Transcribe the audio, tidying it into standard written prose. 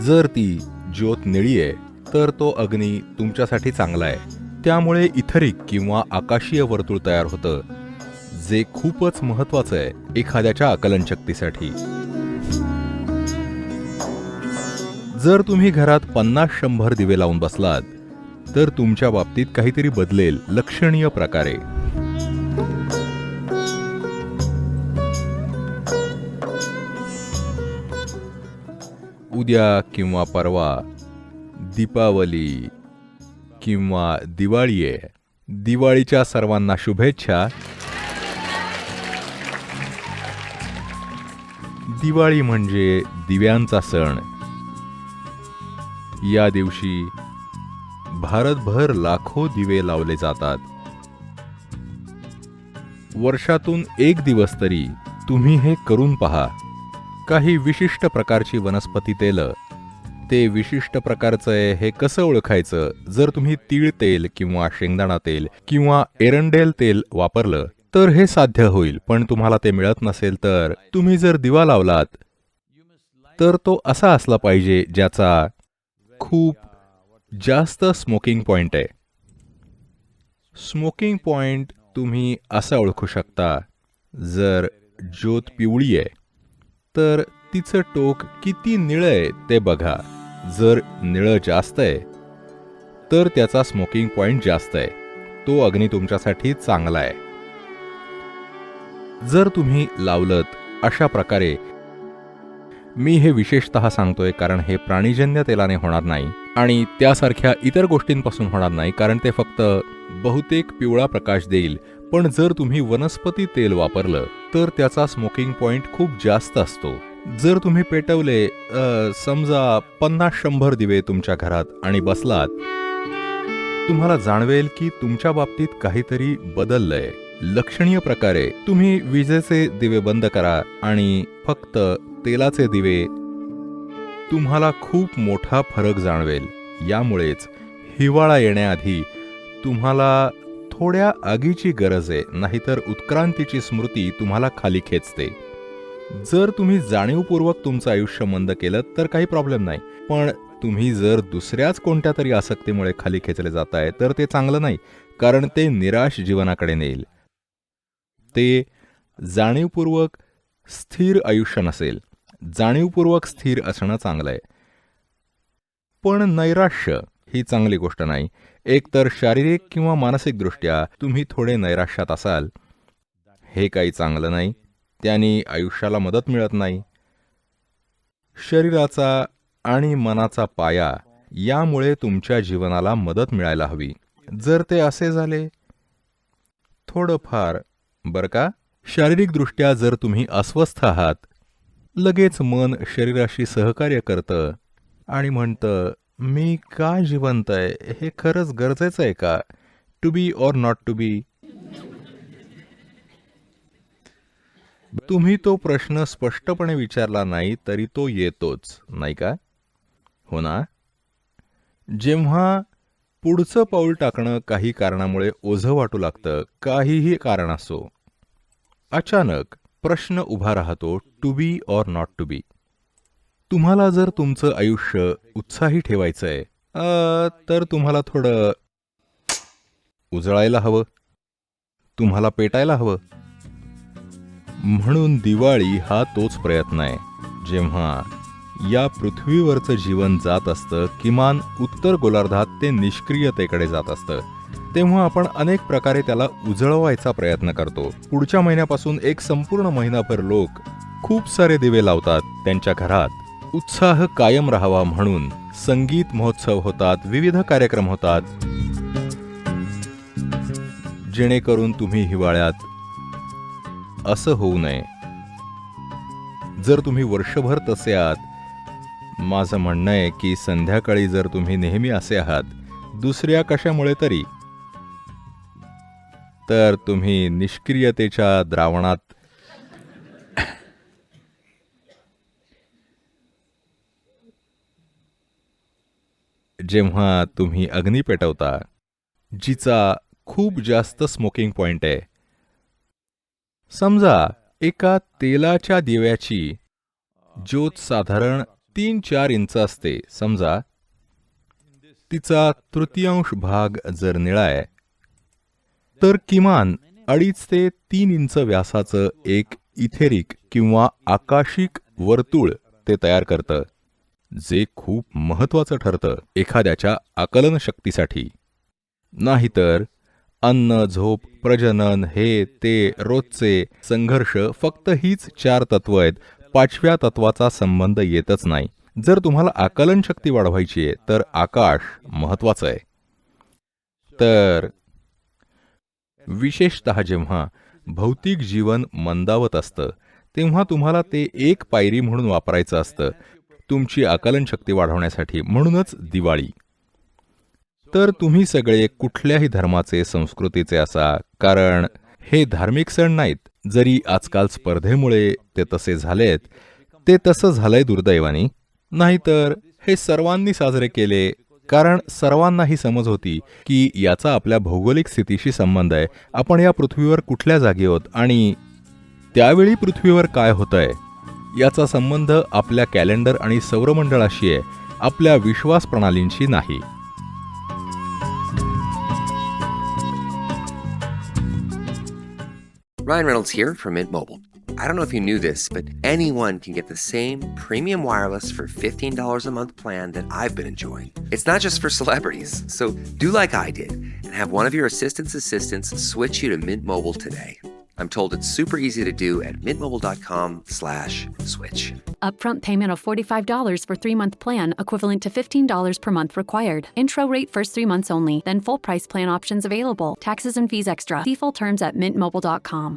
जर ती ज्योत निळी आहे तर तो अग्नी तुमच्यासाठी चांगला आहे. त्यामुळे इथरिक किंवा आकाशीय वर्तुळ तयार होतं, जे खूपच महत्वाचं आहे एखाद्याच्या आकलनशक्तीसाठी. जर तुम्ही घरात 50-100 दिवे लावून बसलात तर तुमच्या बाबतीत काहीतरी बदलेल लक्षणीय प्रकारे. उद्या किंवा परवा दीपावली किंवा दिवाळी आहे. दिवाळीच्या सर्वांना शुभेच्छा. दिवाळी म्हणजे दिव्यांचा सण. या दिवशी भारतभर लाखो दिवे लावले जातात. वर्षातून एक दिवस तरी तुम्ही हे करून पहा. काही विशिष्ट प्रकारची वनस्पती तेल, ते विशिष्ट प्रकारचं आहे हे कसं ओळखायचं? जर तुम्ही तीळ तेल किंवा शेंगदाणा तेल किंवा एरंडेल तेल वापरलं तर हे साध्य होईल. पण तुम्हाला ते मिळत नसेल तर तुम्ही जर दिवा लावलात तर तो असा असला पाहिजे ज्याचा खूप जास्त स्मोकिंग पॉइंट आहे. स्मोकिंग पॉइंट तुम्ही असा ओळखू शकता. जर ज्योत पिवळी आहे तर तिचं टोक किती निळं आहे ते बघा. जर निळं जास्त आहे तर त्याचा स्मोकिंग पॉइंट जास्त आहे. तो अग्नी तुमच्यासाठी चांगला आहे. जर तुम्ही लावलत अशा प्रकारे, मी हे विशेषतः सांगतोय कारण हे प्राणीजन्य तेलाने होणार नाही आणि त्यासारख्या इतर गोष्टींपासून होणार नाही, कारण ते फक्त बहुतेक पिवळा प्रकाश देईल. पण जर तुम्ही वनस्पती तेल वापरलं तर त्याचा स्मोकिंग पॉइंट खूप जास्त असतो. जर तुम्ही पेटवले समजा 50-100 दिवे तुमच्या घरात आणि बसलात, तुम्हाला जाणवेल की तुमच्या बाबतीत काहीतरी बदललंय लक्षणीय प्रकारे. तुम्ही विजेचे दिवे बंद करा आणि फक्त तेलाचे दिवे, तुम्हाला खूप मोठा फरक जाणवेल. यामुळेच हिवाळा येण्याआधी तुम्हाला थोड्या आगीची गरज आहे, नाहीतर उत्क्रांतीची स्मृती तुम्हाला खाली खेचते. जर तुम्ही जाणीवपूर्वक तुमचं आयुष्य मंद केलं तर काही प्रॉब्लेम नाही, पण तुम्ही जर दुसऱ्याच कोणत्या तरी आसक्तीमुळे खाली खेचले जाताय तर ते चांगलं नाही, कारण ते निराश जीवनाकडे नेईल. ते जाणीवपूर्वक स्थिर आयुष्य नसेल. जाणीवपूर्वक स्थिर असणं चांगलं आहे, पण नैराश्य ही चांगली गोष्ट नाही. एकतर शारीरिक किंवा मानसिकदृष्ट्या तुम्ही थोडे नैराश्यात असाल, हे काही चांगलं नाही. त्याने आयुष्याला मदत मिळत नाही. शरीराचा आणि मनाचा पाया, यामुळे तुमच्या जीवनाला मदत मिळायला हवी. जर ते असे झाले थोडंफार बरं का, शारीरिकदृष्ट्या जर तुम्ही अस्वस्थ आहात, लगेच मन शरीराशी सहकार्य करतं आणि म्हणतं, मी का जिवंत आहे? हे खरंच गरजेचं आहे का? To be or not to be? तुम्ही तो प्रश्न स्पष्टपणे विचारला नाही तरी तो येतोच, नाही का? हो ना? जेव्हा पुढचं पाऊल टाकणं काही कारणामुळे ओझं वाटू लागतं, काहीही कारण असो, अचानक प्रश्न उभा राहतो, to be or not to be. तुम्हाला जर तुमचं आयुष्य उत्साही ठेवायचंय तर तुम्हाला थोडं उजळायला हवं, तुम्हाला पेटायला हवं. म्हणून दिवाळी हा तोच प्रयत्न आहे. जेव्हा या पृथ्वीवरचं जीवन जात असतं, किमान उत्तर गोलार्धात ते निष्क्रियतेकडे जात असतं, तेव्हा आपण अनेक प्रकारे त्याला उजळवायचा प्रयत्न करतो. पुढच्या महिन्यापासून एक संपूर्ण महिनाभर लोक खूप सारे दिवे लावतात त्यांच्या घरात. उत्साह कायम राहावा म्हणून संगीत महोत्सव होतात, विविध कार्यक्रम होतात, जेणेकरून तुम्ही हिवाळ्यात असं होऊ नये. जर तुम्ही वर्षभर तसे आहात, माझं म्हणणं आहे की संध्याकाळी जर तुम्ही नेहमी असे आहात, दुसऱ्या कशामुळे तरी, तर तुम्ही निष्क्रियतेच्या द्रावणात जेव्हा तुम्ही अग्नी पेटवता जिचा खूप जास्त स्मोकिंग पॉइंट आहे, समजा एका तेलाच्या दिव्याची ज्योत साधारण 3-4 इंच असते, समजा तिचा तृतीयांश भाग जर निळा आहे, तर किमान 2.5 ते 3 इंच व्यासाचं एक इथेरिक किंवा आकाशिक वर्तुळ ते तयार करतं, जे खूप महत्त्वाचं ठरतं एखाद्याच्या आकलन शक्तीसाठी. नाहीतर अन्न, झोप, प्रजनन, हे ते रोजचे संघर्ष, फक्त हीच 4 तत्व आहेत. 5व्या तत्वाचा संबंध येतच नाही. जर तुम्हाला आकलन शक्ती वाढवायची आहे तर आकाश महत्त्वाचं आहे. तर विशेषतः जेव्हा भौतिक जीवन मंदावत असतं तेव्हा तुम्हाला ते एक पायरी म्हणून वापरायचं असतं तुमची आकलन शक्ती वाढवण्यासाठी. म्हणूनच दिवाळी. तर तुम्ही सगळे कुठल्याही धर्माचे, संस्कृतीचे असा, कारण हे धार्मिक सण नाहीत. जरी आजकाल स्पर्धेमुळे ते तसे झालेत, ते तसं झालंय दुर्दैवाने. नाहीतर हे सर्वांनी साजरे केले, कारण सर्वांना ही समज होती की याचा आपल्या भौगोलिक स्थितीशी संबंध आहे. आपण या पृथ्वीवर कुठल्या जागी आहोत आणि त्यावेळी पृथ्वीवर काय होतंय याचा संबंध आपल्या कॅलेंडर आणि सौरमंडळाशी आहे, आपल्या विश्वास प्रणालींशी नाही. Ryan Reynolds here from Mint Mobile. I don't know if you knew this, but anyone can get the same premium wireless for $15 a month plan that I've been enjoying. It's not just for celebrities. So do like I did and have one of your assistants switch you to Mint Mobile today. I'm told it's super easy to do at mintmobile.com/switch. Upfront payment of $45 for 3-month plan, equivalent to $15 per month required. Intro rate first 3 months only, then full price plan options available. Taxes and fees extra. See full terms at mintmobile.com.